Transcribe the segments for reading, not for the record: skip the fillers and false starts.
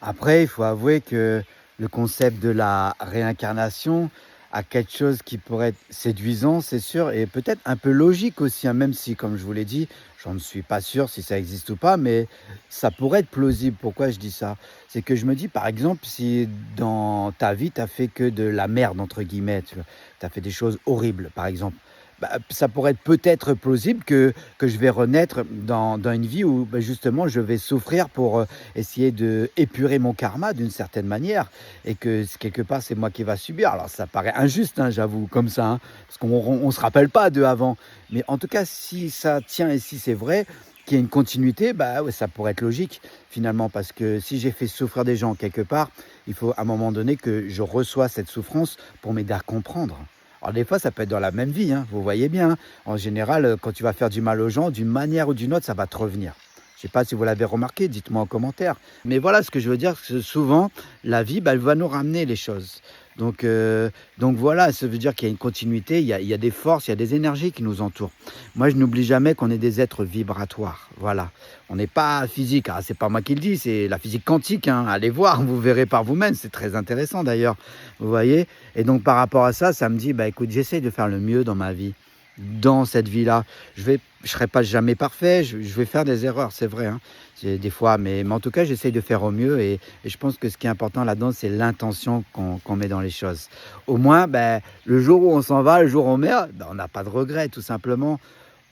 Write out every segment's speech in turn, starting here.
Après, il faut avouer que le concept de la réincarnation a quelque chose qui pourrait être séduisant, c'est sûr, et peut-être un peu logique aussi, hein, même si, comme je vous l'ai dit, j'en suis pas sûr si ça existe ou pas, mais ça pourrait être plausible. Pourquoi je dis ça? C'est que je me dis, par exemple, si dans ta vie, tu as fait que de la merde, entre guillemets, tu as fait des choses horribles, par exemple, bah, ça pourrait être peut-être plausible que je vais renaître dans une vie où, bah, justement, je vais souffrir pour essayer de épurer mon karma d'une certaine manière et que quelque part c'est moi qui va subir. Alors ça paraît injuste, hein, j'avoue, comme ça, hein, parce qu'on se rappelle pas de avant. Mais en tout cas, si ça tient et si c'est vrai, qu'il y a une continuité, bah ouais, ça pourrait être logique finalement, parce que si j'ai fait souffrir des gens quelque part, il faut à un moment donné que je reçois cette souffrance pour m'aider à comprendre. Alors des fois, ça peut être dans la même vie, hein, vous voyez bien, hein. En général, quand tu vas faire du mal aux gens, d'une manière ou d'une autre, ça va te revenir. Je ne sais pas si vous l'avez remarqué, dites-moi en commentaire. Mais voilà, ce que je veux dire, c'est que souvent, la vie, bah, elle va nous ramener les choses. Donc, euh, donc voilà, ça veut dire qu'il y a une continuité, il y a des forces, il y a des énergies qui nous entourent. Moi, je n'oublie jamais qu'on est des êtres vibratoires. Voilà. On n'est pas physique. Ah, c'est pas moi qui le dis, c'est la physique quantique, hein. Allez voir, vous verrez par vous-même. C'est très intéressant d'ailleurs. Vous voyez? Et donc, par rapport à ça, ça me dit, bah écoute, j'essaye de faire le mieux dans ma vie, dans cette vie-là. Je serai pas jamais parfait, je vais faire des erreurs, c'est vrai, hein. Des fois, mais en tout cas, j'essaye de faire au mieux et je pense que ce qui est important là-dedans, c'est l'intention qu'on met dans les choses. Au moins, ben, le jour où on s'en va, le jour où on meurt, ben, on n'a pas de regrets, tout simplement.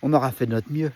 On aura fait de notre mieux.